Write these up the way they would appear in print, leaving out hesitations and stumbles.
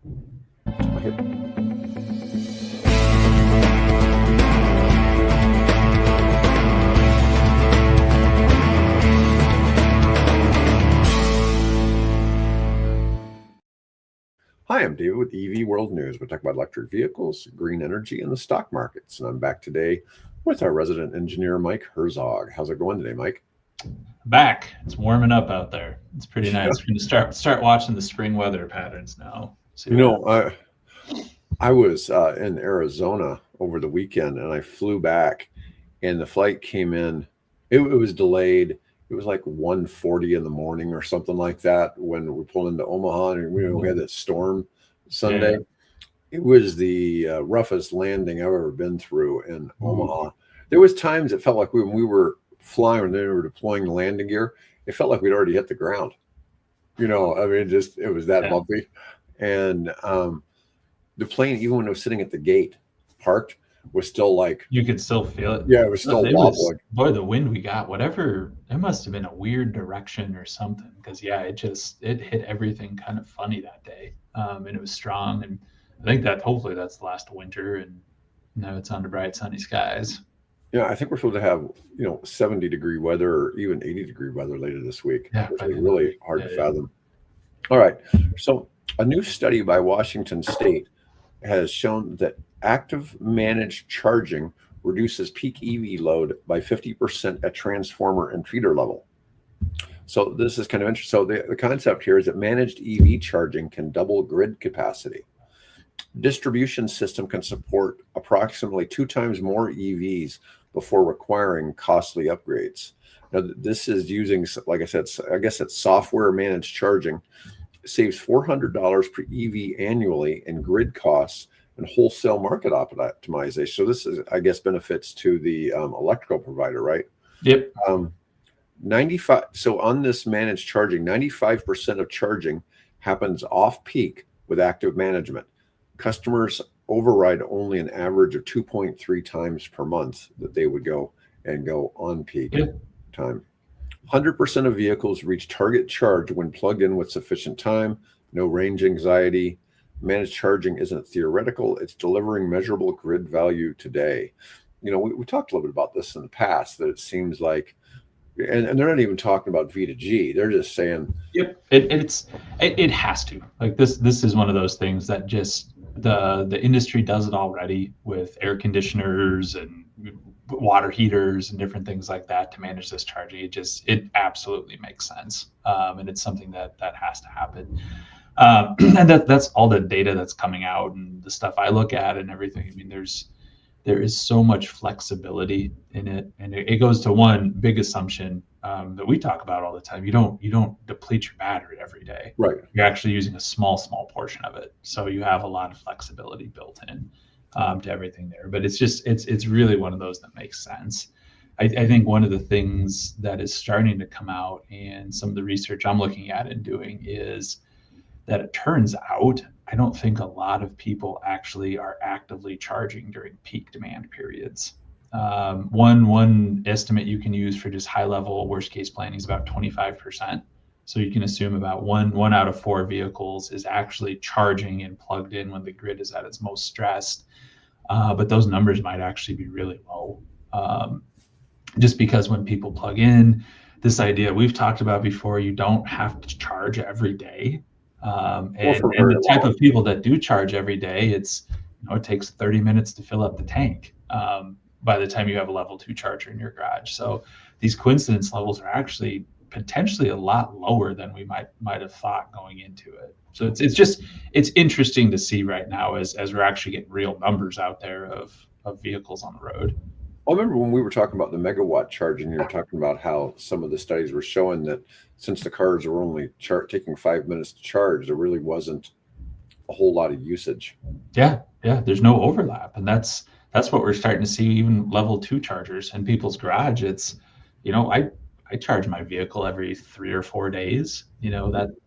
Hi, I'm David with EV World News. We talk about electric vehicles, green energy, and the stock markets. And I'm back today with our resident engineer, Mike Herzog. How's it going today, Mike? Back. It's warming up out there. It's pretty nice. We're going to start watching the spring weather patterns now. I was in Arizona over the weekend, and I flew back, and the flight came in. It was delayed. It was like 1:40 in the morning or something like that when we pulled into Omaha, and we had this storm Sunday. Yeah. It was the roughest landing I've ever been through in Omaha. There was times it felt like when we were flying and they were deploying the landing gear, it felt like we'd already hit the ground. I mean, it was that bumpy. And the plane, even when it was sitting at the gate, parked, was still like... You could still feel it. Yeah, it was still wobbling. Boy, the wind we got, whatever, it must have been a weird direction or something. Because, it hit everything kind of funny that day. And it was strong. And I think that hopefully that's the last winter. And now it's on to bright, sunny skies. Yeah, I think we're supposed to have, 70-degree weather or even 80-degree weather later this week. Yeah, which is really hard to fathom. All right. So a new study by Washington State has shown that active managed charging reduces peak EV load by 50% at transformer and feeder level. So this is kind of interesting. So the concept here is that managed EV charging can double grid capacity. Distribution system can support approximately 2 times more EVs before requiring costly upgrades. Now, this is using, like I said, I guess it's software managed charging. It saves $400 per EV annually in grid costs and wholesale market optimization. So this is, I guess, benefits to the electrical provider, right? Yep. 95. So on this managed charging, 95% of charging happens off peak with active management. Customers override only an average of 2.3 times per month that they would go on peak time. 100% of vehicles reach target charge when plugged in with sufficient time, no range anxiety. Managed charging isn't theoretical, it's delivering measurable grid value today. We talked a little bit about this in the past, that it seems like, and they're not even talking about V2G, they're just saying... Yep, it has to. Like this is one of those things that just, the industry does it already with air conditioners and water heaters and different things like that to manage this charging. It absolutely makes sense. And it's something that has to happen. And that's all the data that's coming out and the stuff I look at and everything. I mean, there is so much flexibility in it. And it goes to one big assumption that we talk about all the time. You don't deplete your battery every day. Right. You're actually using a small portion of it. So you have a lot of flexibility built in to everything there. But it's really one of those that makes sense. I think one of the things that is starting to come out, and some of the research I'm looking at and doing, is that it turns out I don't think a lot of people actually are actively charging during peak demand periods. One estimate you can use for just high level worst case planning is about 25%. So you can assume about one out of 4 vehicles is actually charging and plugged in when the grid is at its most stressed. But those numbers might actually be really low. Just because when people plug in, this idea we've talked about before, you don't have to charge every day. And the type of people that do charge every day, it takes 30 minutes to fill up the tank by the time you have a level 2 charger in your garage. So these coincidence levels are actually potentially a lot lower than we might have thought going into it. So it's interesting to see right now as we're actually getting real numbers out there of vehicles on the road. I remember when we were talking about the megawatt charging, you were talking about how some of the studies were showing that since the cars were only taking 5 minutes to charge, there really wasn't a whole lot of usage. Yeah, there's no overlap, and that's what we're starting to see. Even level 2 chargers in people's garage, it's, I charge my vehicle every 3 or 4 days.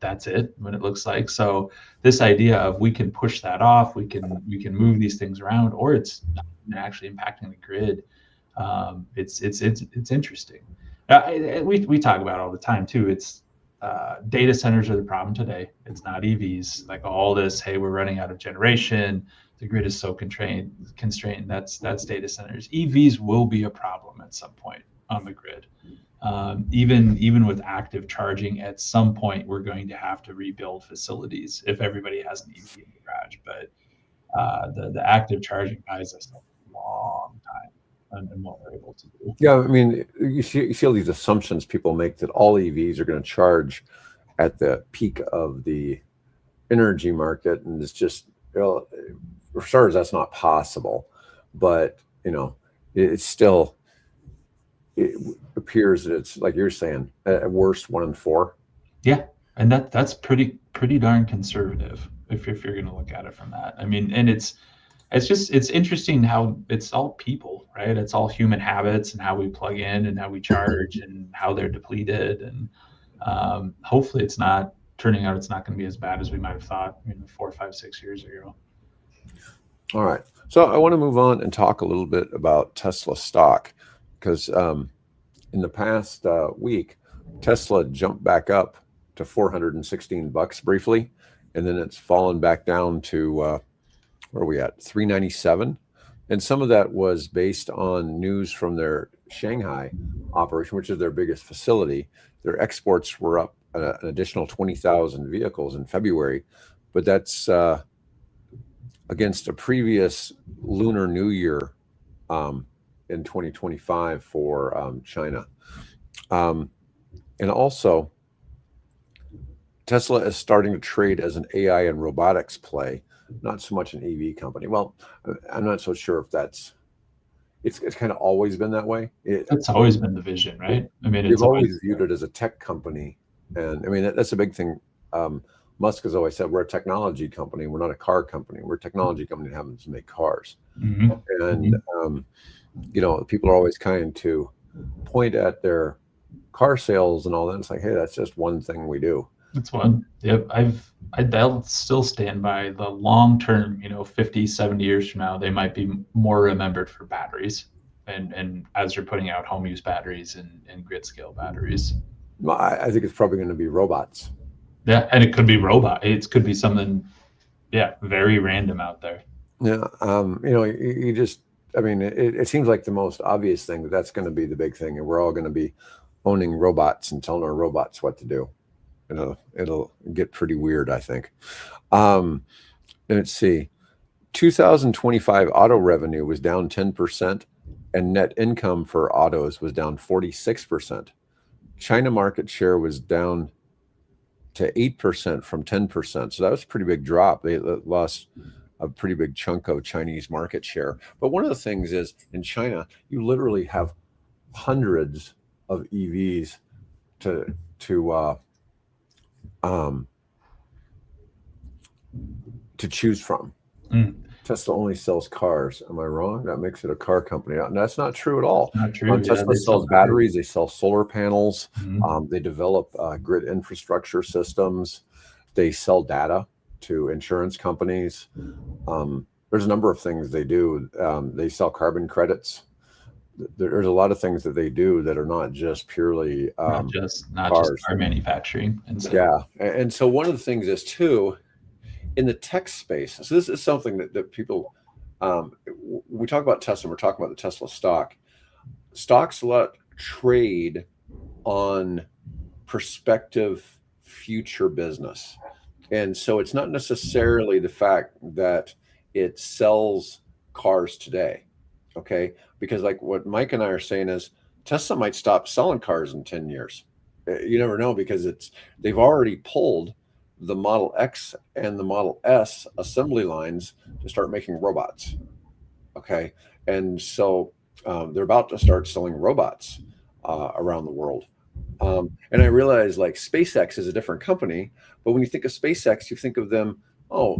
That's it when it looks like. So this idea of we can push that off, we can move these things around, or it's not actually impacting the grid. It's interesting. We talk about it all the time too. data centers are the problem today. It's not EVs. Like all this, hey, we're running out of generation. The grid is so constrained. That's data centers. EVs will be a problem at some point on the grid. Even with active charging, at some point we're going to have to rebuild facilities if everybody has an EV in the garage. But the active charging buys us a long time and what we're able to do. Yeah, I mean, you see all these assumptions people make that all EVs are going to charge at the peak of the energy market, and it's just, for starters, that's not possible. But it's still, it appears that it's like you're saying, at worst 1 in 4. Yeah, and that's pretty darn conservative if you're going to look at it from that. I mean, and it's interesting how it's all people, right? It's all human habits and how we plug in and how we charge and how they're depleted. And hopefully it's not turning out, it's not going to be as bad as we might have thought 4, 5, 6 years ago. All right. So I want to move on and talk a little bit about Tesla stock, because in the past week, Tesla jumped back up to $416 briefly, and then it's fallen back down to where are we at? $397. And some of that was based on news from their Shanghai operation, which is their biggest facility. Their exports were up an additional 20,000 vehicles in February, but that's against a previous Lunar New Year in 2025 for China. And also, Tesla is starting to trade as an AI and robotics play, not so much an EV company. Well, I'm not so sure if it's kind of always been that way. It's always been the vision, right? I mean, we've always viewed it as a tech company. And I mean, that's a big thing. Musk has always said, we're a technology company. We're not a car company. We're a technology company that happens to make cars. Mm-hmm. And, people are always kind to point at their car sales and all that. It's like, hey, that's just one thing we do. That's one. Yep. I'll still stand by the long term, 50, 70 years from now, they might be more remembered for batteries. And as you're putting out home use batteries and grid scale batteries. I think it's probably going to be robots. Yeah. And it could be it could be something, very random out there. Yeah. It seems like the most obvious thing that's going to be the big thing. And we're all going to be owning robots and telling our robots what to do. It'll get pretty weird, I think. Let's see. 2025 auto revenue was down 10%, and net income for autos was down 46%. China market share was down to 8% from 10%. So that was a pretty big drop. They lost a pretty big chunk of Chinese market share. But one of the things is, in China, you literally have hundreds of EVs to choose from. Tesla only sells cars. Am I wrong? That makes it a car company. And that's not true at all. Not true. Tesla sells batteries. They sell solar panels. Mm-hmm. They develop grid infrastructure systems. They sell data to insurance companies. There's a number of things they do. They sell carbon credits. There's a lot of things that they do that are not just purely not just car manufacturing. And so one of the things is too, in the tech space. So this is something that people, we talk about Tesla. We're talking about the Tesla stock. Stocks let trade on prospective future business, and so it's not necessarily the fact that it sells cars today. Okay, because like what Mike and I are saying is Tesla might stop selling cars in 10 years. You never know, because they've already pulled the Model X and the Model S assembly lines to start making robots. Okay, and so they're about to start selling robots around the world. And I realize like SpaceX is a different company, but when you think of SpaceX, you think of them,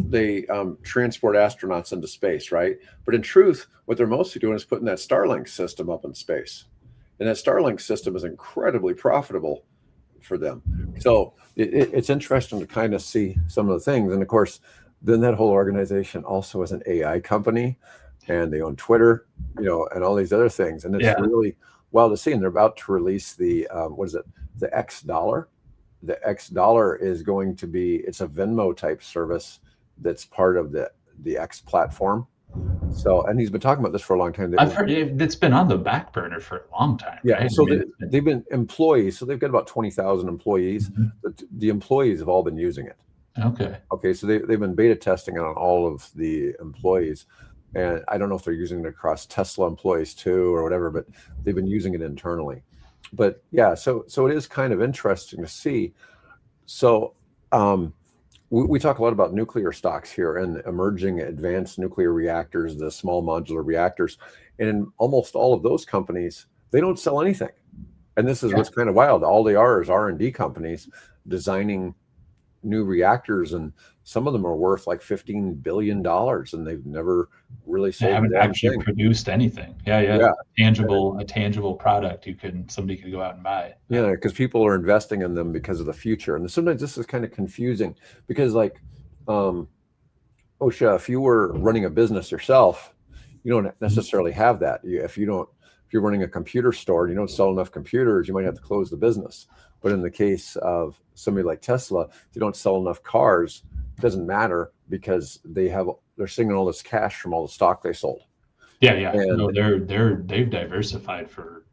they transport astronauts into space, right? But in truth, what they're mostly doing is putting that Starlink system up in space. And that Starlink system is incredibly profitable for them. So it's interesting to kind of see some of the things. And of course, then that whole organization also is an AI company, and they own Twitter, and all these other things. And it's really wild to see. And they're about to release the, the X dollar. the X dollar is going to be, it's a Venmo type service that's part of the X platform. So, and he's been talking about this for a long time. I've heard it's been on the back burner for a long time. Yeah, right? so they've been employees. So they've got about 20,000 employees. The employees have all been using it. Okay. So they've been beta testing it on all of the employees. And I don't know if they're using it across Tesla employees too or whatever, but they've been using it internally. But yeah, so it is kind of interesting to see. So we talk a lot about nuclear stocks here and emerging advanced nuclear reactors, the small modular reactors. And in almost all of those companies, they don't sell anything. And this is what's kind of wild. All they are is R&D companies designing new reactors, and some of them are worth like $15 billion, and they've never really sold. They haven't actually produced anything. Yeah. A tangible product somebody could go out and buy. Yeah, because people are investing in them because of the future. And sometimes this is kind of confusing because, like, Osha, if you were running a business yourself, you don't necessarily have that. If you're running a computer store and you don't sell enough computers, you might have to close the business. But in the case of somebody like Tesla, if they don't sell enough cars, it doesn't matter because they're singing all this cash from all the stock they sold. Yeah. And no, they've diversified for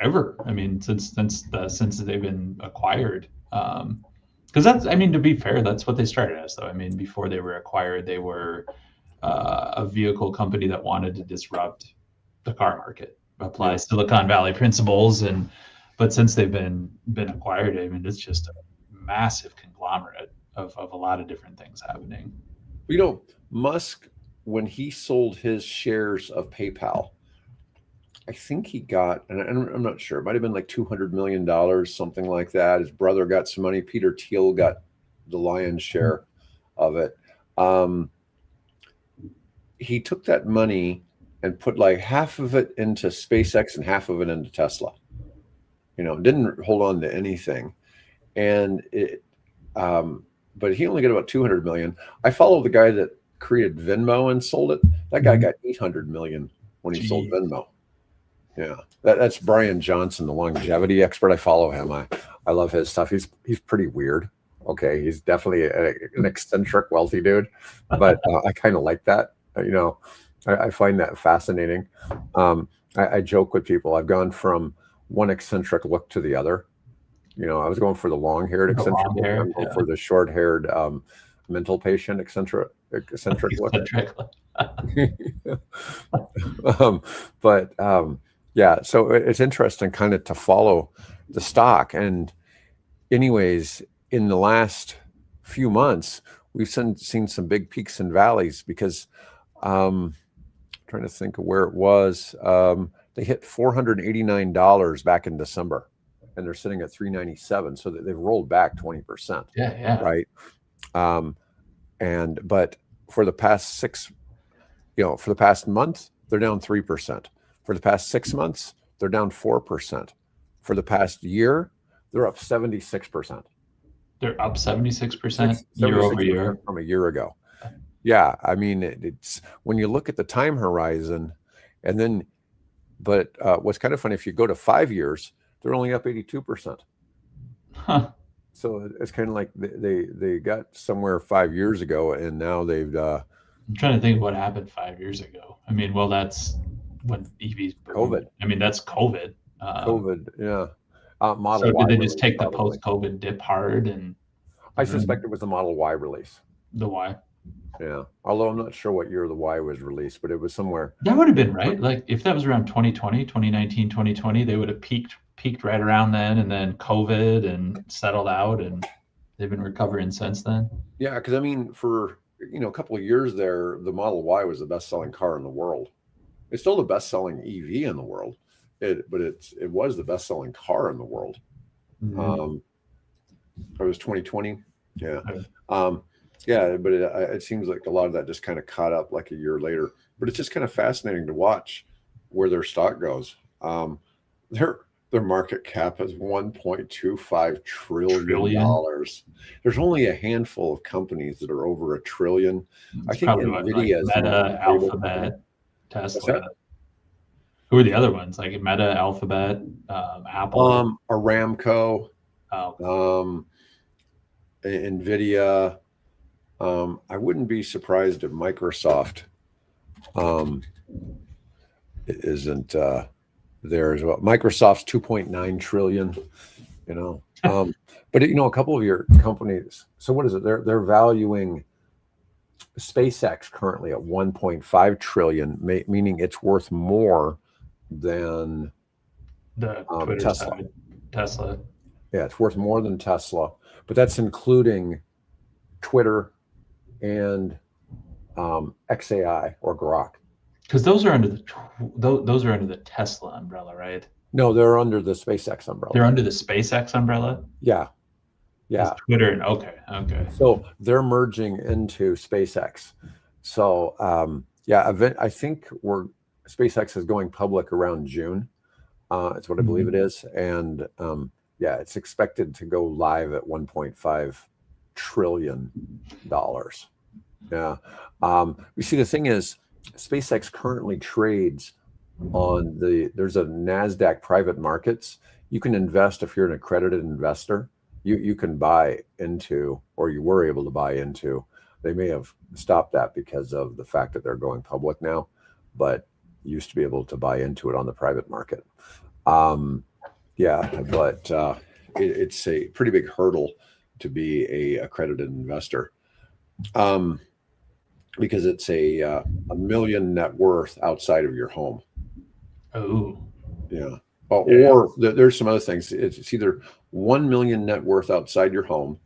ever. I mean, since they've been acquired. Because that's, I mean, to be fair, that's what they started as, though. I mean, before they were acquired, they were a vehicle company that wanted to disrupt the car market, apply Silicon Valley principles, but since they've been acquired, I mean, it's just a massive conglomerate of a lot of different things happening. Musk, when he sold his shares of PayPal, I think he got, and I'm not sure, it might have been like $200 million, something like that. His brother got some money. Peter Thiel got the lion's share of it. He took that money and put like half of it into SpaceX and half of it into Tesla. Didn't hold on to anything. And but he only got about 200 million. I follow the guy that created Venmo and sold it. That guy got 800 million when he sold Venmo. Yeah, that's Brian Johnson, the longevity expert. I follow him. I love his stuff. He's pretty weird. Okay, he's definitely an eccentric, wealthy dude, but I kind of like that. I find that fascinating. I joke with people. I've gone from one eccentric look to the other. I was going for the long-haired eccentric look. I'm going for the short-haired mental patient eccentric look. Yeah, so it's interesting kind of to follow the stock. And anyways, in the last few months, we've seen some big peaks and valleys because trying to think of where it was. They hit $489 back in December, and they're sitting at $397. So they've rolled back 20%. Yeah. Right. But for the past for the past month, they're down 3%. For the past 6 months, they're down 4%. For the past year, they're up 76%. They're up 76% year over year from a year ago. Yeah, I mean, it's when you look at the time horizon, and then, but what's kind of funny, if you go to 5 years, they're only up 82%. Huh. So it's kind of like they got somewhere 5 years ago, and now they've. I'm trying to think of what happened 5 years ago. I mean, well, that's when EVs boomed. COVID. I mean, that's COVID. COVID, yeah. Model so did they just take the post-COVID dip hard? And I suspect it was the Model Y release. The Y. Yeah. Although I'm not sure what year the Y was released, but it was somewhere. That would have been right. Like if that was around 2020, 2019, 2020, they would have peaked right around then, and then COVID and settled out, and they've been recovering since then. Yeah, because I mean, for a couple of years there, the Model Y was the best-selling car in the world. It's still the best-selling EV in the world, but it was the best-selling car in the world. Mm-hmm. It was 2020. Yeah. Yeah, but it seems like a lot of that just kind of caught up like a year later. But it's just kind of fascinating to watch where their stock goes. Their market cap is $1.25 trillion. There's only a handful of companies that are over $1 trillion. I think NVIDIA is Meta, Alphabet, Tesla. Who are the other ones? Like Meta, Alphabet, Apple, Aramco. Oh, NVIDIA. I wouldn't be surprised if Microsoft isn't there as well. Microsoft's 2.9 trillion, you know. But a couple of your companies. So what is it? They're valuing SpaceX currently at 1.5 trillion, meaning it's worth more than the Twitter Tesla. side, Tesla. Yeah, it's worth more than Tesla, but that's including Twitter and XAI or Grok. Because those are under the Tesla umbrella, right? No, they're under the SpaceX umbrella. They're under the SpaceX umbrella. Yeah. Twitter and okay. So they're merging into SpaceX. So I think SpaceX is going public around June. It's what I believe it is, and it's expected to go live at $1.5 trillion. Yeah. You see, the thing is, SpaceX currently trades on there's a NASDAQ private markets. You can invest if you're an accredited investor. You can buy into, or you were able to buy into. They may have stopped that because of the fact that they're going public now, but you used to be able to buy into it on the private market. But it's a pretty big hurdle to be a accredited investor, because it's a million net worth outside of your home. Oh, yeah. Or there's some other things. It's either 1 million net worth outside your home,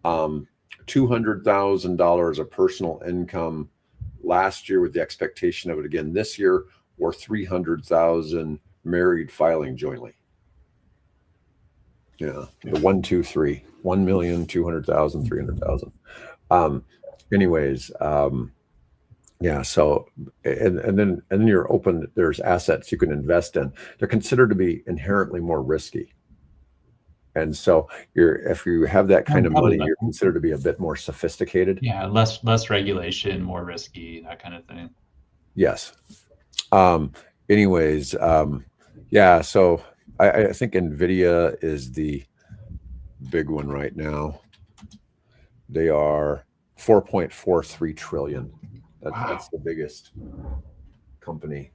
$200,000 of personal income last year with the expectation of it again this year, or 300,000 married filing jointly. Yeah, the 1, 2, 3, 1 million, 200,000, 300,000. So and then you're open. There's assets you can invest in. They're considered to be inherently more risky, and so if you have that kind of money, you're considered to be a bit more sophisticated. Yeah, less regulation, more risky, that kind of thing. Yes. So I think NVIDIA is the big one right now. They are 4.43 trillion. That's the biggest company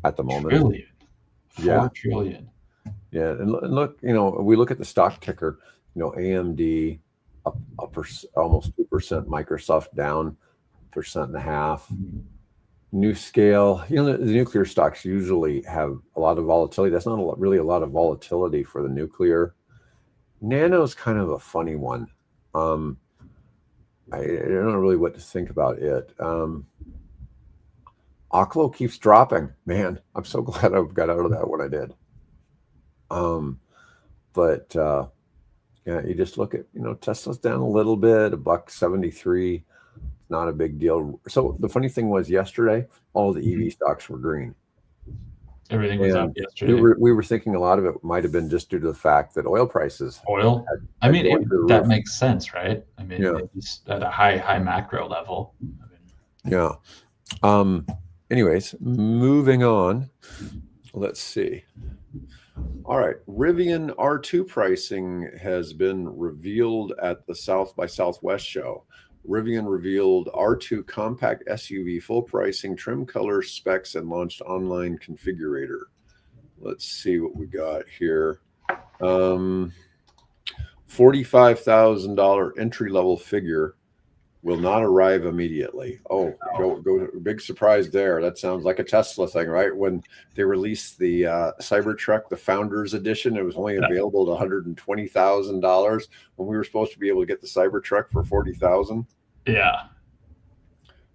at the moment. Trillion. 4 trillion. Yeah, and look, we look at the stock ticker. AMD up almost 2%, Microsoft down 1.5%. New Scale, the nuclear stocks usually have a lot of volatility. That's not really a lot of volatility for the nuclear. Nano's kind of a funny one. I don't know really what to think about it. Oklo keeps dropping. Man, I'm so glad I got out of that when I did. You just look at, Tesla's down a little bit, $1.73. Not a big deal. So the funny thing was, yesterday, all the EV stocks were green. Everything was up yesterday. We were thinking a lot of it might have been just due to the fact that oil prices. That makes sense, right? Just at a high macro level. Yeah. Anyways, moving on. Let's see. All right. Rivian R2 pricing has been revealed at the South by Southwest show. Rivian revealed R2 compact SUV full pricing, trim color specs, and launched online configurator. Let's see what we got here. $45,000 entry level figure will not arrive immediately. Oh, go big surprise there. That sounds like a Tesla thing, right? When they released the Cybertruck, the Founders Edition, it was only available at $120,000 when we were supposed to be able to get the Cybertruck for $40,000. Yeah.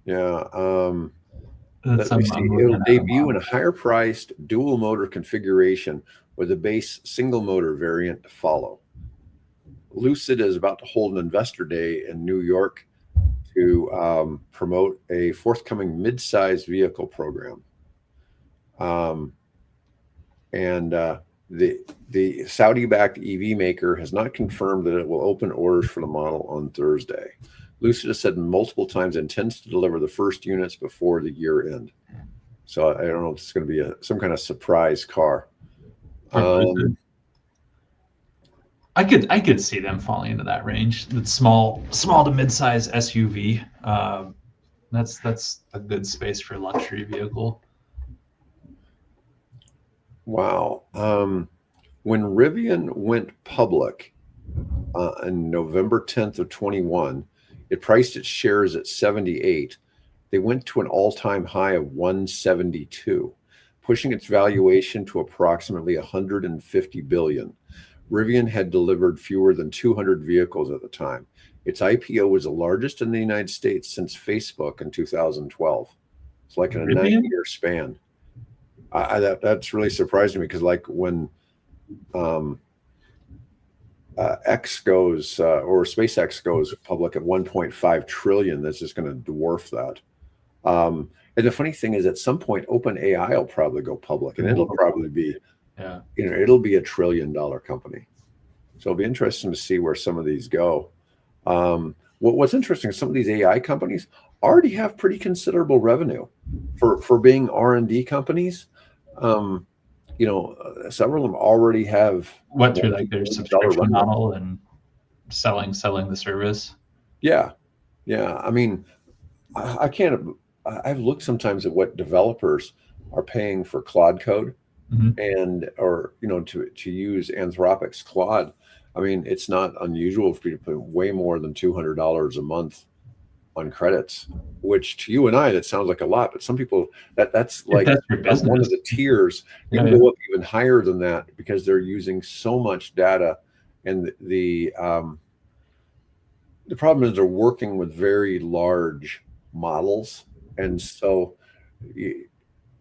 Let me see. It'll debut in a higher priced dual motor configuration with a base single motor variant to follow. Lucid is about to hold an investor day in New York to promote a forthcoming mid-size vehicle program. The Saudi-backed EV maker has not confirmed that it will open orders for the model on Thursday. Lucid has said multiple times it intends to deliver the first units before the year end. So I don't know if it's going to be some kind of surprise car. I could see them falling into that range. That small to mid-size SUV. That's a good space for a luxury vehicle. Wow. When Rivian went public on November 10th of 21, it priced its shares at 78. They went to an all-time high of 172, pushing its valuation to approximately 150 billion. Rivian had delivered fewer than 200 vehicles at the time. Its IPO was the largest in the United States since Facebook in 2012. It's like in a Rivian? 9-year span. That's really surprising me because, like, when um, X goes or SpaceX goes public at 1.5 trillion, that's just going to dwarf that. And the funny thing is, at some point, OpenAI will probably go public, and it'll probably be, Yeah. it'll be $1 trillion company. So it'll be interesting to see where some of these go. What's interesting is some of these AI companies already have pretty considerable revenue for being R&D companies. Several of them already have What, through like their multi-billion-dollar subscription run rate. model and selling the service? Yeah, yeah. I mean, I can't. I've looked sometimes at what developers are paying for Claude code, Mhm. and or to use Anthropic's Claude. I mean, it's not unusual for you to put way more than $200 a month on credits, which to you and I that sounds like a lot, but some people that's If like that's your one of business. the tiers. You Yeah, can yeah. go up even higher than that because they're using so much data, and the problem is they're working with very large models, and so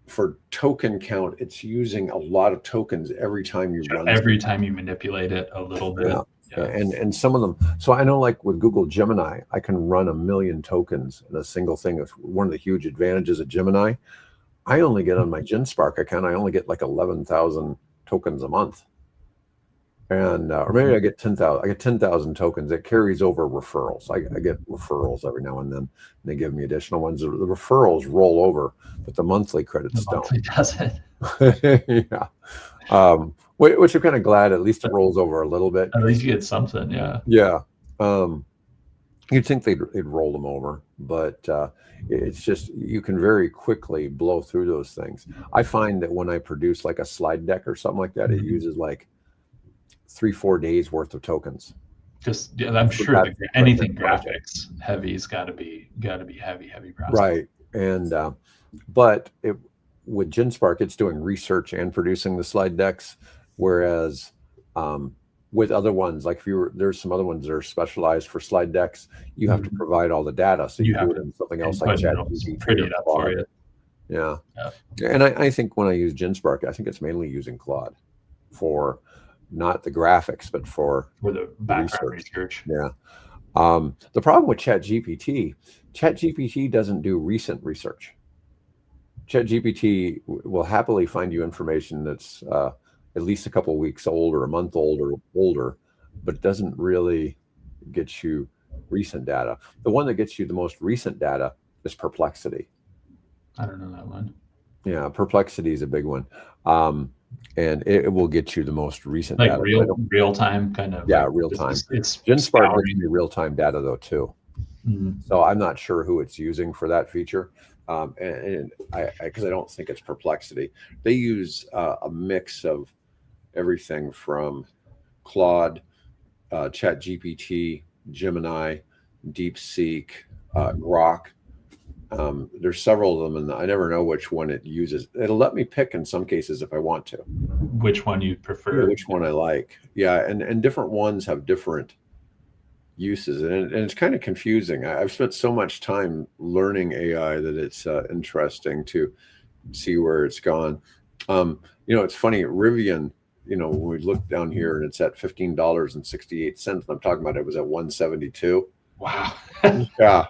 for token count, it's using a lot of tokens every time you run. Every time you manipulate it a little bit. Yeah. Yeah. And some of them. So I know, like with Google Gemini, I can run 1,000,000 tokens in a single thing. It's one of the huge advantages of Gemini. I only get on my GenSpark account, I only get like 11,000 tokens a month. And or maybe I get 10,000. I get 10,000 tokens. It carries over referrals. I get referrals every now and then. And they give me additional ones. The referrals roll over, but the monthly credits The monthly doesn't. don't. Yeah. Which I'm kind of glad. At least it rolls over a little bit. At least you get something. Yeah. Yeah. You'd think they'd roll them over, but it's just you can very quickly blow through those things. I find that when I produce like a slide deck or something like that, it uses like 3-4 days worth of tokens. Just I'm For sure anything project. graphics heavy's got to be heavy processing. Right. And but with GenSpark, it's doing research and producing the slide decks, whereas with other ones, like there's some other ones that are specialized for slide decks, you have to provide all the data, so you do it in something else like ChatGPT. Pretty it up for you. Yeah. And I think when I use GenSpark, I think it's mainly using Claude for not the graphics, but for the background research. Yeah. The problem with ChatGPT doesn't do recent research. ChatGPT will happily find you information that's at least a couple of weeks old or a month old or older, but it doesn't really get you recent data. The one that gets you the most recent data is Perplexity. I don't know that one. Yeah, Perplexity is a big one. And it will get you the most recent like data. Real time kind of. Yeah, real time. It's GenSpark gives me real time data though too. Mm-hmm. So I'm not sure who it's using for that feature, and because I don't think it's Perplexity. They use a mix of everything from Claude, ChatGPT, Gemini, DeepSeek, Grok. There's several of them, and I never know which one it uses. It'll let me pick in some cases if I want to. Which one you prefer? Which one I like. Yeah, and different ones have different uses, and it's kind of confusing. I've spent so much time learning AI that it's interesting to see where it's gone. It's funny, Rivian, when we look down here and it's at $15.68, and I'm talking about it was at 172. Wow. Yeah.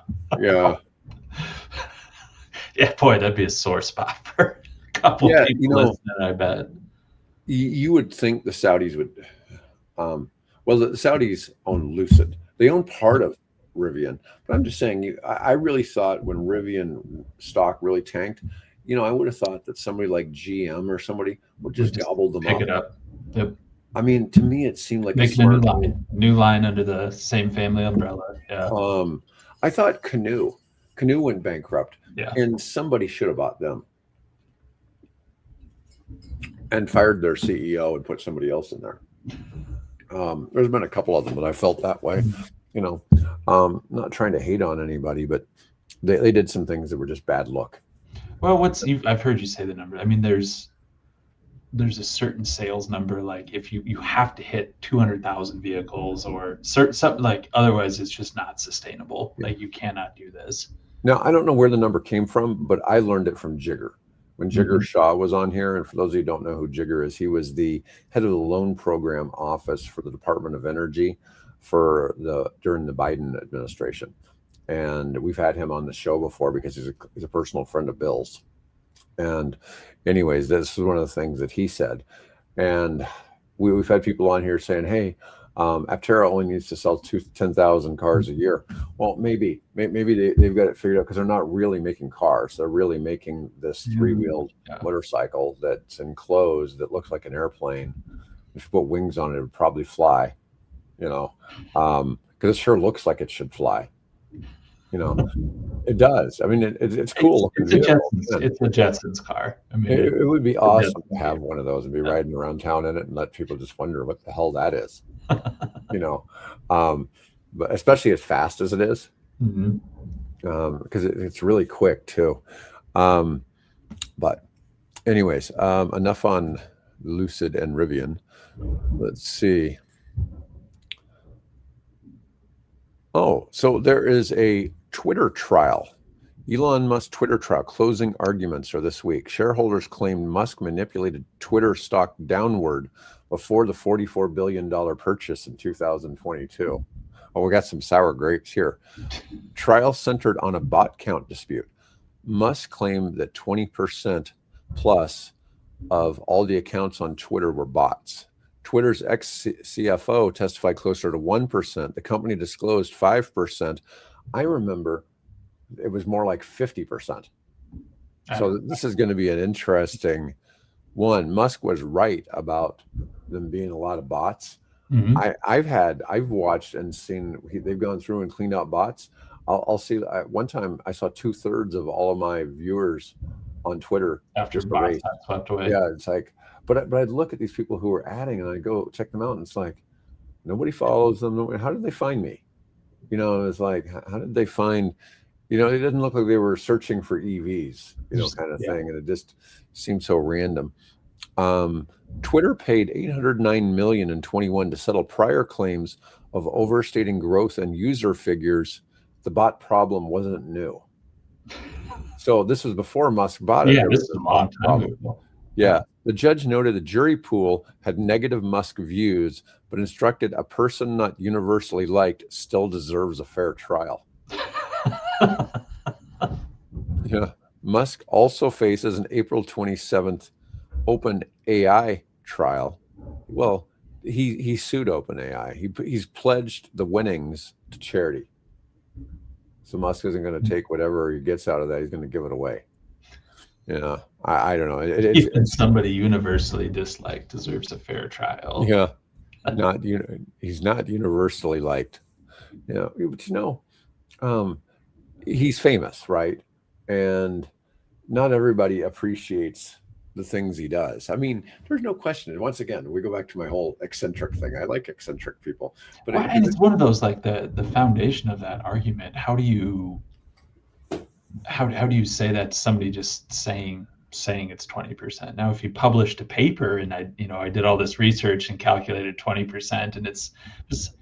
Yeah, boy, that'd be a sore spot for a couple people listening, I bet. You would think the Saudis would, the Saudis own Lucid. They own part of Rivian, but I'm just saying, I really thought when Rivian stock really tanked, I would have thought that somebody like GM or somebody would just gobble them up. Pick it up. Yep. I mean, to me, it seemed like a Making a smart move. new line under the same family umbrella. Yeah, I thought Canoe went bankrupt, yeah. and somebody should have bought them and fired their CEO and put somebody else in there. There's been a couple of them that I felt that way. You know, not trying to hate on anybody, but they did some things that were just bad look. Well, I've heard you say the number. I mean, there's a certain sales number, like if you have to hit 200,000 vehicles or certain something, like otherwise it's just not sustainable. Yeah. Like you cannot do this. Now, I don't know where the number came from, but I learned it from Jigger. When Jigger Mhm. Shaw was on here, and for those of you who don't know who Jigger is, he was the head of the loan program office for the Department of Energy during the Biden administration. And we've had him on the show before because he's a personal friend of Bill's. And anyways, this is one of the things that he said. And we've had people on here saying, hey, Aptera only needs to sell 10,000 cars a year. Well, maybe they've got it figured out because they're not really making cars. They're really making this three-wheeled motorcycle that's enclosed that looks like an airplane. If you put wings on it, it would probably fly, because it sure looks like it should fly. It does. I mean, it's cool. It's a Jetsons car. I mean, it would be awesome to have one of those and be riding around town in it and let people just wonder what the hell that is. But especially as fast as it is, because it's really quick too. But anyways, enough on Lucid and Rivian. Let's see. Oh, so there is a Twitter trial. Elon Musk Twitter trial closing arguments are this week. Shareholders claimed Musk manipulated Twitter stock downward before the $44 billion purchase in 2022. Oh, we got some sour grapes here. Trial centered on a bot count dispute. Musk claimed that 20% plus of all the accounts on Twitter were bots. Twitter's ex-CFO testified closer to 1%. The company disclosed 5%. I remember it was more like 50%. So this is going to be an interesting one. Musk was right about them being a lot of bots. I've watched and seen they've gone through and cleaned out bots. I'll see. One time I saw 2/3 of all of my viewers on Twitter after bots got swept away. Yeah, it's like, but I'd look at these people who are adding, and I go check them out, and it's like nobody follows them. How did they find me? It's like, how did they find? It didn't look like they were searching for EVs, kind of thing, and it just seemed so random. Twitter paid $809 million in 21 to settle prior claims of overstating growth and user figures. The bot problem wasn't new. So this was before Musk bought it. Yeah, this is a long time ago. Yeah. The judge noted the jury pool had negative Musk views, but instructed a person not universally liked still deserves a fair trial. Yeah. Musk also faces an April 27th OpenAI trial. Well, he sued OpenAI. He's pledged the winnings to charity. So Musk isn't going to take whatever he gets out of that. He's going to give it away. I don't know. Even somebody universally disliked deserves a fair trial. Yeah, he's not universally liked. But he's famous, right? And not everybody appreciates the things he does. I mean, there's no question. And once again, we go back to my whole eccentric thing. I like eccentric people, but and it's one of those, like the foundation of that argument. How do you say that to somebody just saying it's 20%? Now, if you published a paper and I did all this research and calculated 20%, and it's just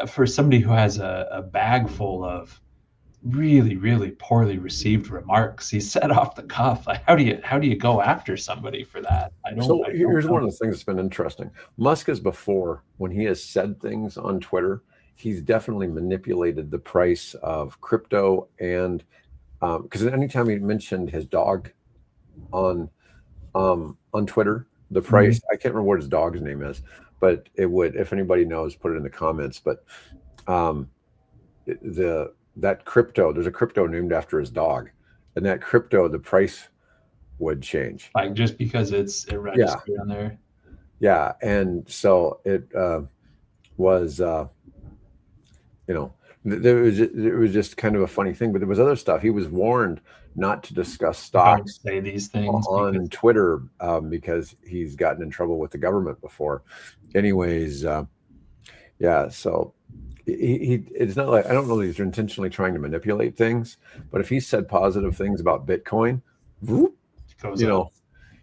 for somebody who has a bag full of really, really poorly received remarks, he said off the cuff, like, how do you go after somebody for that? Here's one of the things that's been interesting. Musk is before, when he has said things on Twitter, he's definitely manipulated the price of crypto, and because anytime he mentioned his dog on Twitter, the price, I can't remember what his dog's name is, but it would, if anybody knows, put it in the comments. But that crypto, there's a crypto named after his dog, and that crypto, the price would change. Like just because it's registered on there. Yeah, and so it was, you know, it was just kind of a funny thing. But there was other stuff. He was warned not to discuss Don't stocks say these things on because Twitter because he's gotten in trouble with the government before. Anyways, yeah. So it's not like, I don't know that he's intentionally trying to manipulate things, but if he said positive things about Bitcoin, whoop, it goes you up.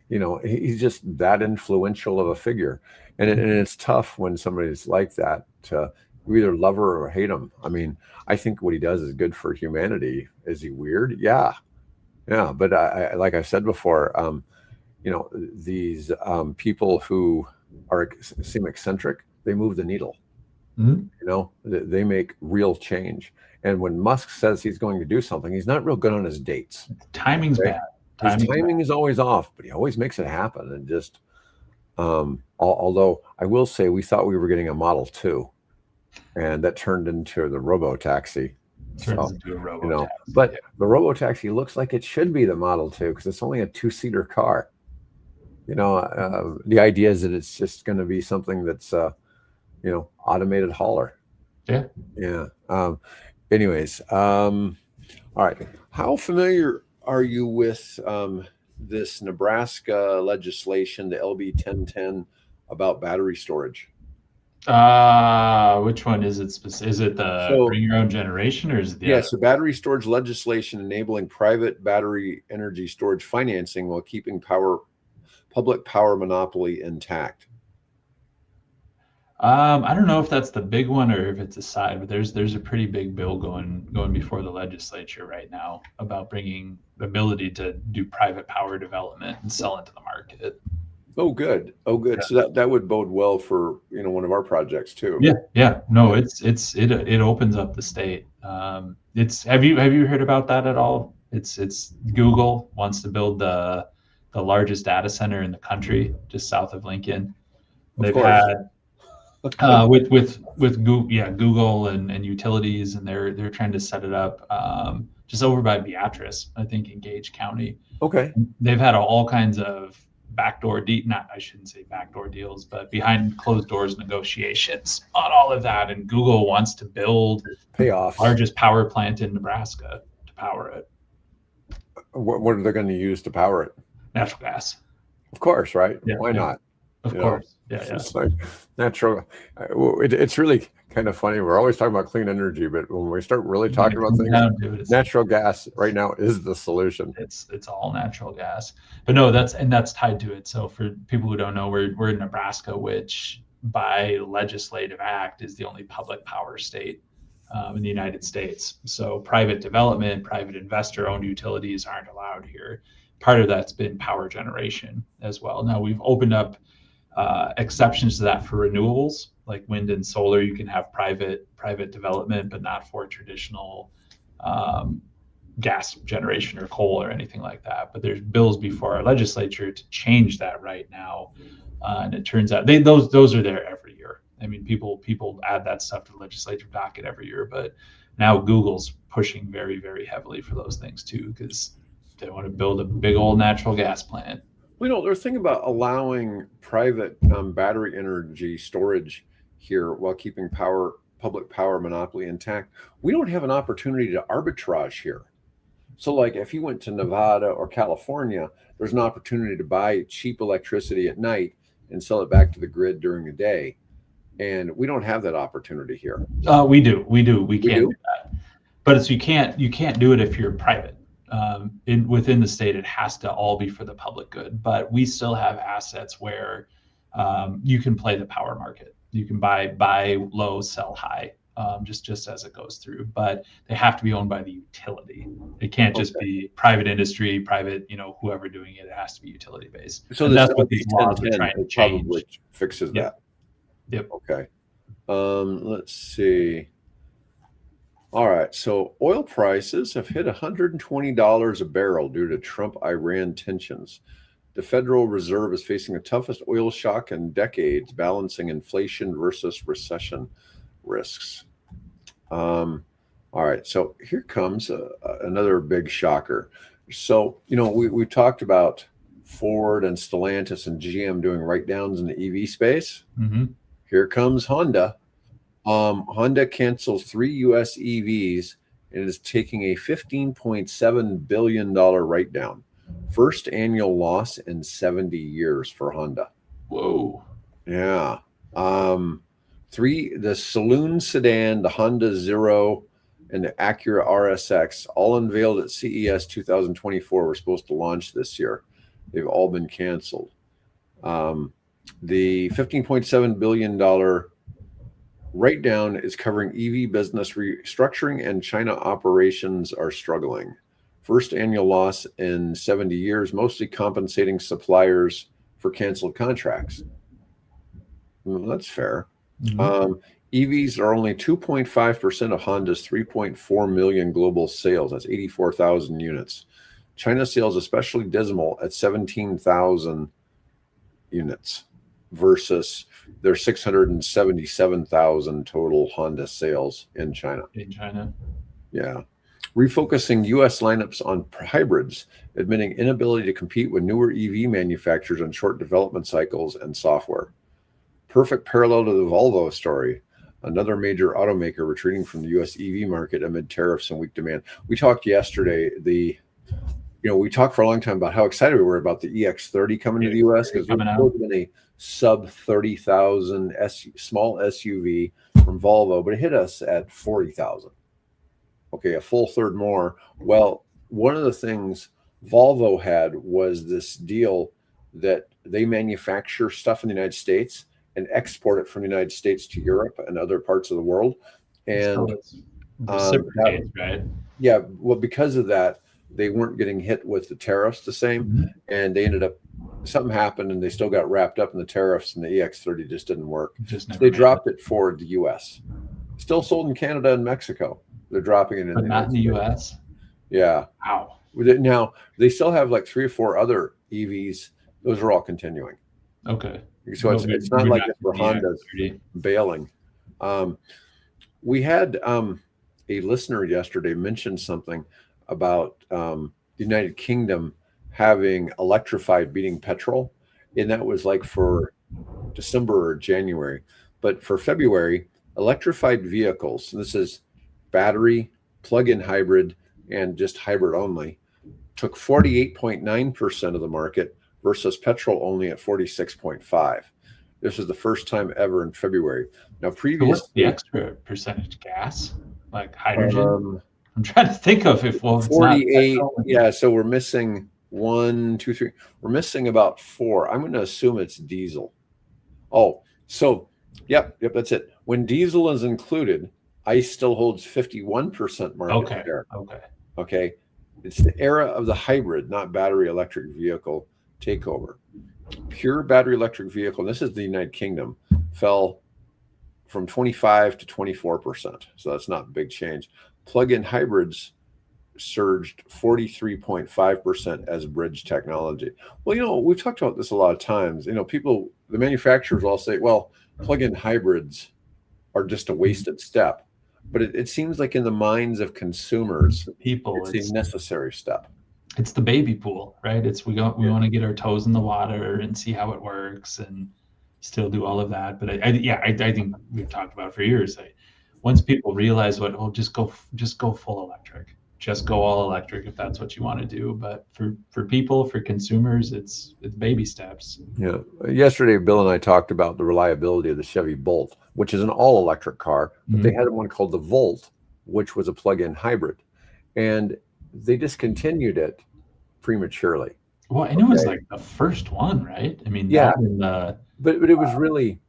know, he's just that influential of a figure, and it's tough when somebody's like that. You either love her or hate him. I mean, I think what he does is good for humanity. Is he weird? Yeah, yeah. But like I said before, these people who seem eccentric, they move the needle. Mhm. They make real change. And when Musk says he's going to do something, he's not real good on his dates. Timing's Okay? bad. His Timing's bad. timing is always off, but he always makes it happen. And just, although I will say, we thought we were getting a Model 2, and that turned into the robo taxi. Turns So, into a robo taxi. but the robo taxi looks like it should be the Model 2 because it's only a two-seater car. The idea is that it's just going to be something that's, automated hauler. Yeah. Yeah. Anyways, all right. How familiar are you with this Nebraska legislation, the LB 1010, about battery storage? Which one is it? Is it the So, bring your own generation, or is it the yeah, other? so battery storage legislation enabling private battery energy storage financing while keeping public power monopoly intact. I don't know if that's the big one or if it's a side, but there's a pretty big bill going before the legislature right now about bringing the ability to do private power development and sell into the market. Oh, good. Oh, good. So that would bode well for one of our projects too. Yeah. No, Yeah. it opens up the state. It's have you heard about that at all? It's Google wants to build the largest data center in the country just south of Lincoln. Of They've course. had with Google, Google and utilities, and they're trying to set it up just over by Beatrice, I think, in Gage County. Okay. They've had all kinds of not, I shouldn't say backdoor deals, but behind closed doors negotiations on all of that. And Google wants to build Payoffs. largest power plant in Nebraska to power it. What are they going to use to power it? Natural gas. Of course, right? Yeah, Why not? Of course. Yeah. It's like natural. It's really kind of funny. We're always talking about clean energy, but when we start really talking about things, natural gas right now is the solution. It's all natural gas. But no, that's tied to it. So for people who don't know, we're in Nebraska, which by legislative act is the only public power state in the United States. So private development, private investor-owned utilities aren't allowed here. Part of that's been power generation as well. Now we've opened up exceptions to that for renewables like wind and solar. You can have private development, but not for traditional gas generation or coal or anything like that. But there's bills before our legislature to change that right now, and it turns out those are there every year. I mean, people add that stuff to the legislative docket every year, but now Google's pushing very, very heavily for those things too, because they want to build a big old natural gas plant. They're thinking about allowing private battery energy storage here while keeping public power monopoly intact. We don't have an opportunity to arbitrage here. So, like, if you went to Nevada or California, there's an opportunity to buy cheap electricity at night and sell it back to the grid during the day. And we don't have that opportunity here. We do. We can't do that, but you can't do it if you're private. Within the state, it has to all be for the public good. But we still have assets where you can play the power market. You can buy low, sell high, just as it goes through. But they have to be owned by the utility. It can't just be private industry, private, whoever doing it. It has to be utility based. So and that's what these laws are trying to change. Probably fixes that. Yep. Okay. Let's see. All right. So oil prices have hit $120 a barrel due to Trump-Iran tensions. The Federal Reserve is facing the toughest oil shock in decades, balancing inflation versus recession risks. All right. So here comes another big shocker. So, we talked about Ford and Stellantis and GM doing write-downs in the EV space. Mm-hmm. Here comes Honda. Honda cancels 3 U.S. EVs and is taking a $15.7 billion write-down. First annual loss in 70 years for Honda. Whoa. Yeah. The saloon sedan, the Honda Zero, and the Acura RSX, all unveiled at CES 2024, were supposed to launch this year. They've all been canceled. The $15.7 billion write-down is covering EV business restructuring, and China operations are struggling. First annual loss in 70 years, mostly compensating suppliers for canceled contracts. Well, that's fair. Mm-hmm. EVs are only 2.5% of Honda's 3.4 million global sales. That's 84,000 units. China sales especially dismal at 17,000 units versus their 677,000 total Honda sales in China. In China. Yeah. Refocusing U.S. lineups on hybrids, admitting inability to compete with newer EV manufacturers on short development cycles and software. Perfect parallel to the Volvo story. Another major automaker retreating from the U.S. EV market amid tariffs and weak demand. We talked yesterday, we talked for a long time about how excited we were about the EX30 coming to the U.S. because it's been a sub 30,000 small SUV from Volvo, but it hit us at 40,000. Okay, a full third more. Well, one of the things Volvo had was this deal that they manufacture stuff in the United States and export it from the United States to Europe and other parts of the world. And right? Yeah, well, because of that, they weren't getting hit with the tariffs the same. Mm-hmm. And they ended up, something happened and they still got wrapped up in the tariffs, and the EX30 just didn't work. So they dropped it for the US. Still sold in Canada and Mexico. They're dropping it in but not in the US. Yeah. Wow. Now, they still have like 3 or 4 other EVs. Those are all continuing. Okay. So it's not like it's for Honda's bailing. We had a listener yesterday mention something about the United Kingdom having electrified beating petrol, and that was like for December or January. But for February, electrified vehicles, and this is battery, plug-in hybrid, and just hybrid only, took 48.9% of the market versus petrol only at 46.5%. This is the first time ever in February. Now, previously, what's the extra percentage gas, like hydrogen? I'm trying to think of if 48. Yeah, so we're missing 1, 2, 3. We're missing about 4. I'm going to assume it's diesel. Oh, so yep, that's it. When diesel is included, ICE still holds 51% market share. Okay. It's the era of the hybrid, not battery electric vehicle takeover. Pure battery electric vehicle, and this is the United Kingdom, fell from 25 to 24%. So that's not a big change. Plug-in hybrids surged 43.5% as bridge technology. Well, we've talked about this a lot of times. The manufacturers all say, well, plug-in hybrids are just a wasted step. But it seems like in the minds of consumers, it's a necessary step. It's the baby pool, right? We want to get our toes in the water and see how it works and still do all of that. But I think we've talked about it for years. Once people realize just go full electric, just go all electric if that's what you want to do. But for people, for consumers, it's baby steps. Yeah. Yesterday, Bill and I talked about the reliability of the Chevy Bolt, which is an all electric car, but they had one called the Volt, which was a plug-in hybrid, and they discontinued it prematurely. Well, and it was like the first one, right? I mean, yeah, but it was really,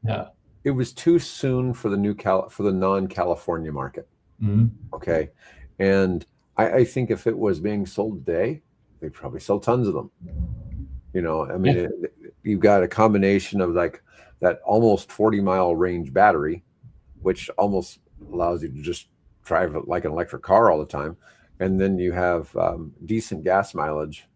it was too soon for the non-California market. Mm-hmm. Okay, and I think if it was being sold today, they'd probably sell tons of them. You've got a combination of like that almost 40-mile range battery, which almost allows you to just drive it like an electric car all the time. And then you have decent gas mileage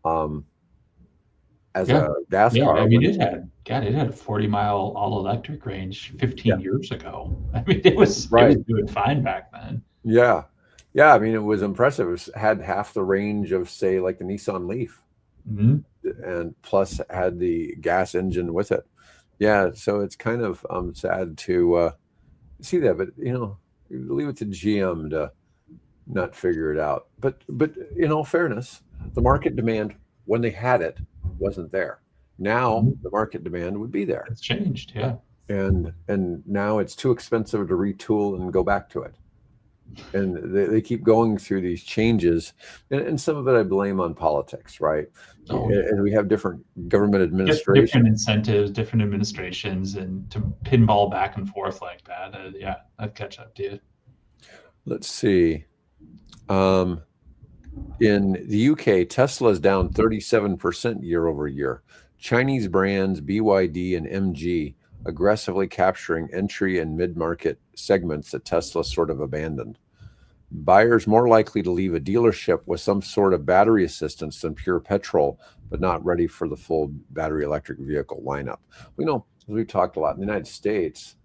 as a gas car. I mean, it had a 40-mile all-electric range 15 years ago. I mean, it was doing fine back then. Yeah. I mean, it was impressive. It had half the range of, say, like the Nissan Leaf. Mhm. and plus had the gas engine with it. Yeah, so it's kind of sad to see that, but leave it to GM to not figure it out. But in all fairness, the market demand when they had it wasn't there. Now Mhm. the market demand would be there, It's changed. Yeah. and now it's too expensive to retool and go back to it. And they keep going through these changes, and some of it I blame on politics, right? Oh, yeah. And we have different government Different administration. incentives, different administrations, and to pinball back and forth like that. Yeah, I'd catch up to you. Let's see. Um, in the UK, Tesla is down 37% year over year. Chinese brands BYD and MG aggressively capturing entry and mid-market segments that Tesla sort of abandoned. Buyers more likely to leave a dealership with some sort of battery assistance than pure petrol, but not ready for the full battery electric vehicle lineup. We know, as we've talked a lot in the United States,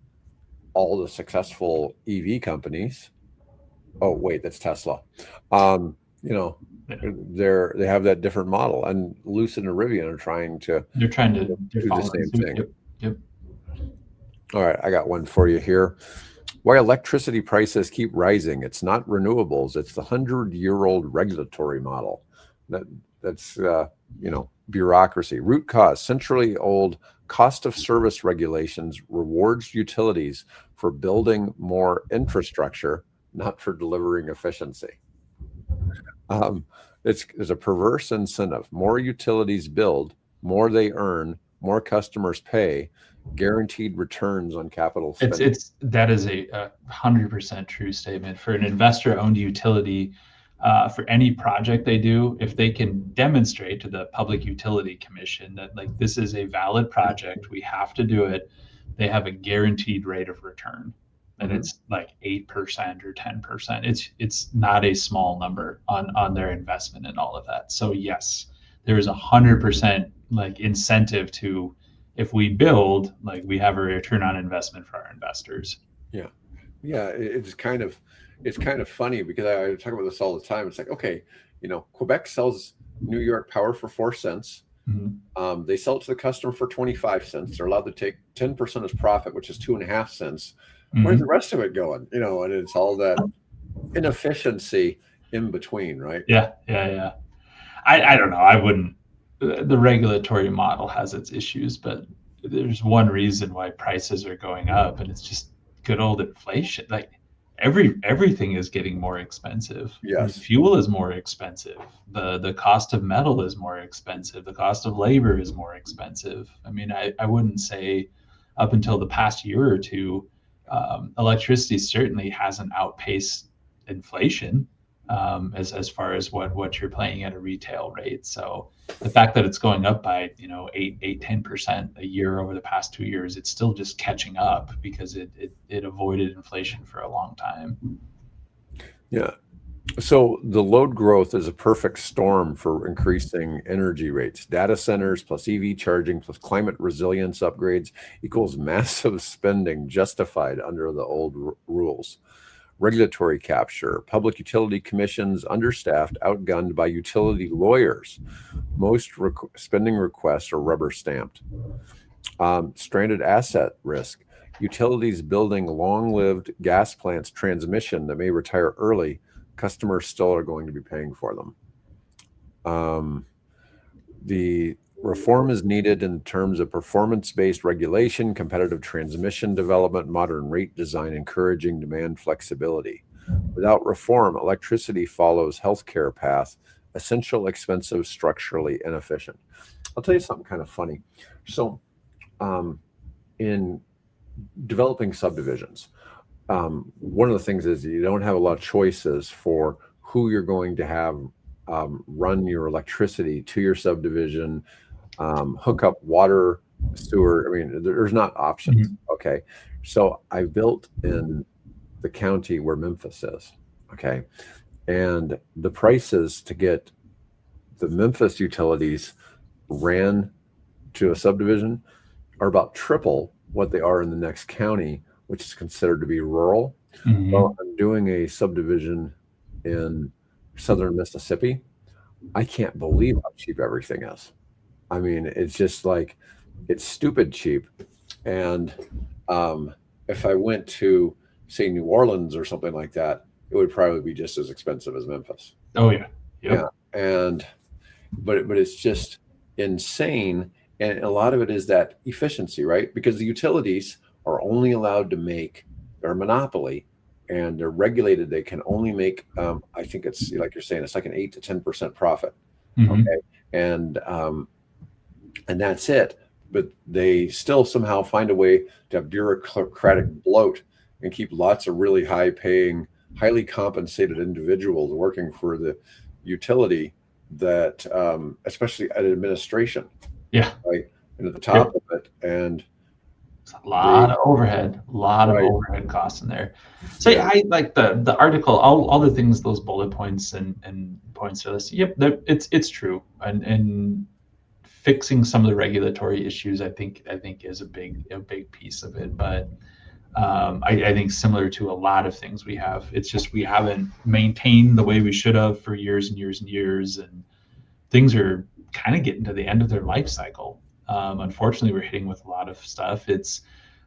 all the successful EV companies. Oh, wait, that's Tesla. Um, you know, Yeah. they have that different model, and Lucid and Rivian are trying to They're do the following same suit. thing. Yep. Yep. All right, I got one for you here. Why electricity prices keep rising? It's not renewables; it's the 100-year-old regulatory model. That that's bureaucracy. Root cause: century old cost of service regulations rewards utilities for building more infrastructure, not for delivering efficiency. Um, it's a perverse incentive. More utilities build, more they earn, more customers pay, guaranteed returns on capital spending. That is a 100% true statement for an investor-owned utility. For any project they do, if they can demonstrate to the Public Utility Commission that like this is a valid project, we have to do it, they have a guaranteed rate of return, and Mhm. it's like 8% or 10%. It's not a small number on their investment and all of that. So yes, there is 100% like incentive to, if we build, like we have a return on investment for our investors. Yeah, yeah. It's kind of funny because I talk about this all the time. It's like, okay, Quebec sells New York power for 4 cents. Mhm. They sell it to the customer for 25 cents. They're allowed to take 10% as profit, which is 2.5 cents. Where's the Mhm. rest of it going? And it's all that inefficiency in between, right? Yeah, yeah, yeah. I don't know. I wouldn't. The regulatory model has its issues, but there's one reason why prices are going up, and it's just good old inflation. Like everything is getting more expensive. I mean, Yes. fuel is more expensive. The cost of metal is more expensive. The cost of labor is more expensive. I mean, I wouldn't say up until the past year or two, electricity certainly hasn't outpaced inflation, as far as what you're paying at a retail rate. So the fact that it's going up by 8, 10% a year over the past 2 years, it's still just catching up because it avoided inflation for a long time. Yeah. So the load growth is a perfect storm for increasing energy rates. Data centers plus EV charging plus climate resilience upgrades equals massive spending justified under the old rules. Regulatory capture, public utility commissions understaffed, outgunned by utility lawyers. Most spending requests are rubber stamped. Stranded asset risk. Utilities building long lived gas plants transmission that may retire early. Customers still are going to be paying for them. Um, the reform is needed in terms of performance based regulation, competitive transmission development, modern rate design, encouraging demand flexibility. Without reform, electricity follows healthcare path, essential, expensive, structurally inefficient. I'll tell you something kind of funny. So, in developing subdivisions, one of the things is you don't have a lot of choices for who you're going to have run your electricity to your subdivision, hook up water, sewer. I mean, there's not options. Mhm. Okay. So I built in the county where Memphis is. Okay. And the prices to get the Memphis utilities ran to a subdivision are about triple what they are in the next county, which is considered to be rural. Well, Mhm. I'm doing a subdivision in southern Mississippi. I can't believe how cheap everything is. I mean, it's just like it's stupid cheap. And um, if I went to say New Orleans or something like that, it would probably be just as expensive as Memphis. Oh yeah. Yeah, Yep. and but it's just insane, and a lot of it is that efficiency, right? Because the utilities are only allowed to make their monopoly, and they're regulated. They can only make, I think it's like you're saying, it's like an 8 to 10% profit. Hmm. Okay, and um, and that's it. But they still somehow find a way to have bureaucratic bloat and keep lots of really high paying, highly compensated individuals working for the utility that, especially at administration, Yeah. right? And at the Yep. top of it. And It's a they, lot of overhead, a lot of right. overhead costs in there. So Yeah. yeah, I like the article, all the things, those bullet points and points are listed. Yep, it's true. And fixing some of the regulatory issues, I think is a big piece of it. But I think similar to a lot of things we have, it's just we haven't maintained the way we should have for years and years and years, and things are kind of getting to the end of their life cycle. Unfortunately, we're hitting with a lot of stuff. It's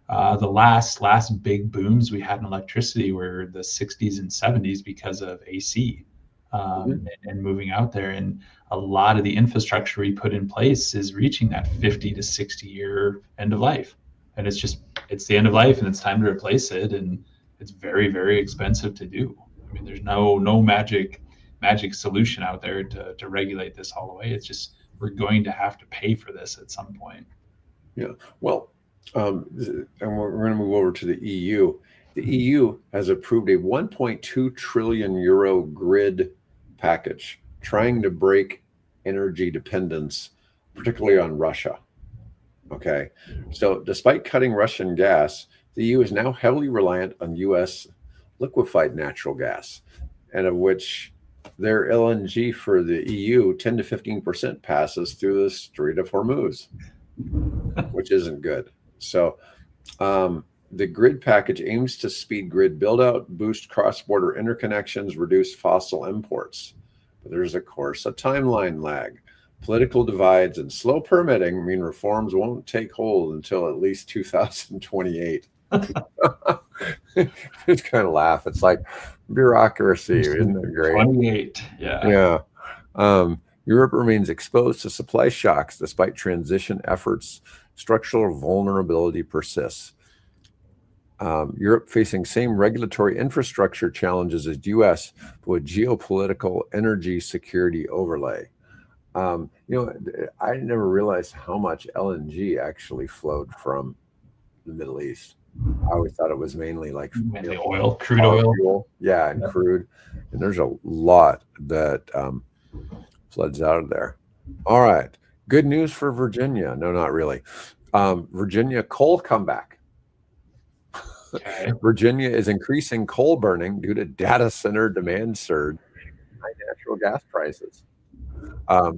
the last big booms we had in electricity were the 60s and 70s because of AC, Mhm. and moving out there. And a lot of the infrastructure we put in place is reaching that 50 to 60-year end of life. And it's the end of life and it's time to replace it. And it's very, very expensive to do. I mean, there's no magic solution out there to regulate this all away. It's just we're going to have to pay for this at some point. Yeah. Well, and we're going to move over to the EU. The EU has approved a 1.2 trillion euro grid package trying to break energy dependence, particularly on Russia. Okay. So, despite cutting Russian gas, the EU is now heavily reliant on US liquefied natural gas, and of which their LNG for the EU, 10 to 15% passes through the Strait of Hormuz, which isn't good. So, the grid package aims to speed grid build out, boost cross border interconnections, reduce fossil imports. But there's, of course, a timeline lag. Political divides and slow permitting mean reforms won't take hold until at least 2028. It's kind of laugh. It's like bureaucracy, isn't it great? 28. Yeah. Yeah. Europe remains exposed to supply shocks despite transition efforts. Structural vulnerability persists. Europe facing same regulatory infrastructure challenges as U.S. with geopolitical energy security overlay. I never realized how much LNG actually flowed from the Middle East. I always thought it was mainly like Mainly oil, crude car oil. fuel, yeah, and Yeah. crude. And there's a lot that floods out of there. All right, good news for Virginia. No, not really. Virginia coal comeback. Okay. Virginia is increasing coal burning due to data center demand surge, high natural gas prices.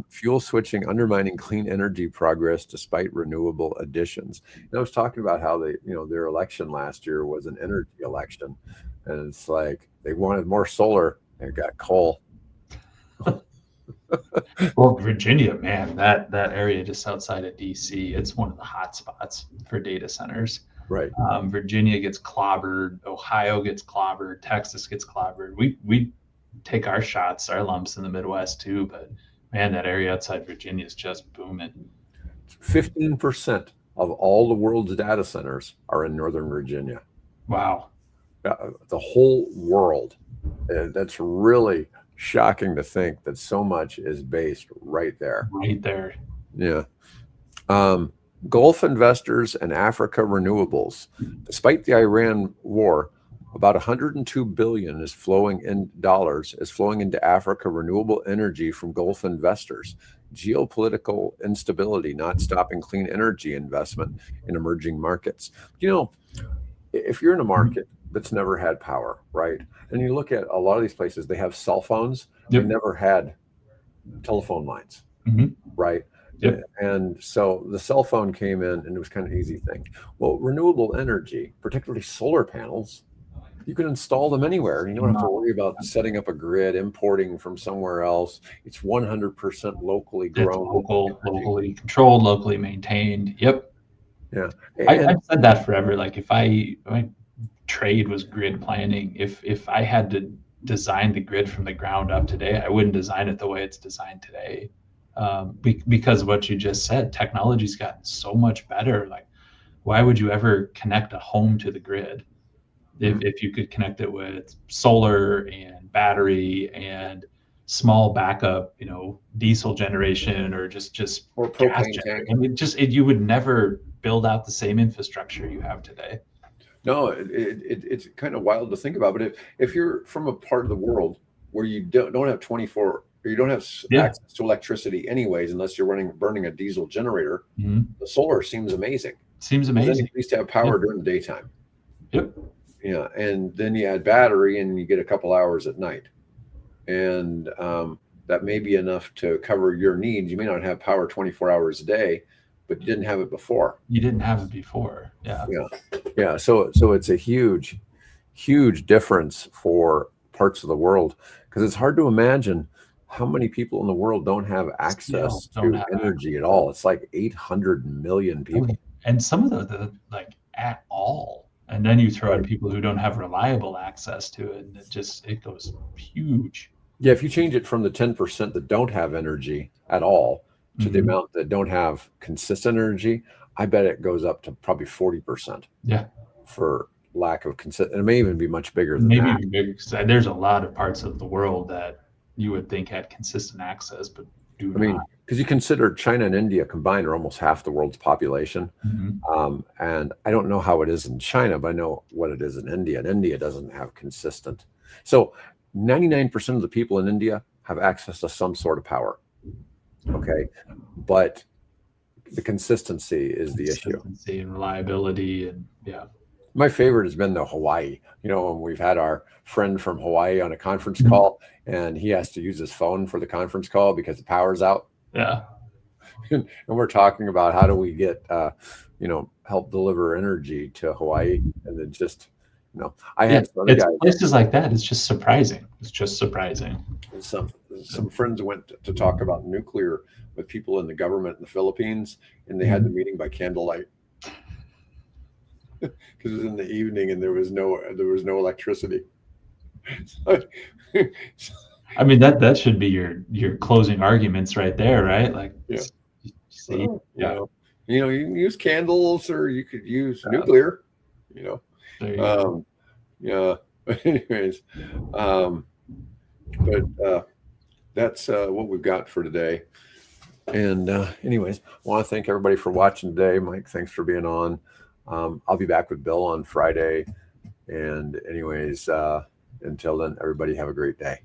Fuel switching undermining clean energy progress despite renewable additions. And I was talking about how their election last year was an energy election, and it's like they wanted more solar. They got coal. Well, Virginia, man, that area just outside of DC, it's one of the hot spots for data centers. Right. Virginia gets clobbered, Ohio gets clobbered, Texas gets clobbered. We take our shots, our lumps in the Midwest too, but man, that area outside Virginia is just booming. 15% of all the world's data centers are in Northern Virginia. Wow. The whole world. That's really shocking to think that so much is based right there. Right there. Yeah. Um, Gulf investors and Africa renewables. Despite the Iran war, about 102 billion is flowing in dollars is flowing into Africa renewable energy from Gulf investors. Geopolitical instability not stopping clean energy investment in emerging markets. If you're in a market that's never had power, right? And you look at a lot of these places, they have cell phones. They Yep. never had telephone lines, Hmm. right? Yep. And so the cell phone came in and it was kind of an easy thing. Well, renewable energy, particularly solar panels, You can install them anywhere. You don't have to worry about setting up a grid, importing from somewhere else. It's 100% locally It's grown. locally controlled, locally maintained. Yep. Yeah. I've said that forever. Like if my trade was grid planning, if I had to design the grid from the ground up today, I wouldn't design it the way it's designed today. Because of what you just said, technology's gotten so much better. Like, why would you ever connect a home to the grid if you could connect it with solar and battery and small backup, diesel generation or just Or gas propane tank. generation? I mean, you would never build out the same infrastructure you have today. No, it's kind of wild to think about. But if you're from a part of the world where you don't have 24, or you don't have Yeah. access to electricity anyways, unless you're burning a diesel generator, Mhm. the solar seems amazing. Seems Then amazing. you at least have power during the daytime. Yep. Yeah, and then you add battery, and you get a couple hours at night, and that may be enough to cover your needs. You may not have power 24 hours a day, but you didn't have it before. You didn't have it before. Yeah. Yeah. So it's a huge difference for parts of the world, because it's hard to imagine how many people in the world don't have access don't to have energy at all. It's like 800 million people. And some of the like at all. And then you throw in Right. people who don't have reliable access to it, and it goes huge. Yeah, if you change it from the 10% that don't have energy at all to the Mhm. amount that don't have consistent energy, I bet it goes up to probably 40% Yeah. for lack of consistent. It may even be much bigger than Maybe that. even bigger, 'cause there's a lot of parts of the world that you would think had consistent access, but do I mean, not. because you consider China and India combined are almost half the world's population. Mhm. And I don't know how it is in China, but I know what it is in India. And India doesn't have consistent. So 99% of the people in India have access to some sort of power. Okay. But the consistency is the issue. Consistency and reliability, and yeah. My favorite has been the Hawaii. When we've had our friend from Hawaii on a conference Mhm. call, and he has to use his phone for the conference call because the power's out. Yeah. And we're talking about how do we get, help deliver energy to Hawaii. And then just, I had some other It's guys, places like that. It's just surprising. It's just surprising. some friends went to talk about nuclear with people in the government in the Philippines, and they had the meeting by candlelight because it was in the evening and there was no electricity. I mean, that should be your closing arguments right there, right? Like, Yeah. see, Well, you can use candles or you could use nuclear, there you go. yeah. But anyways, but that's what we've got for today. And anyways, I want to thank everybody for watching today. Mike, thanks for being on. I'll be back with Bill on Friday. And anyways, until then, everybody have a great day.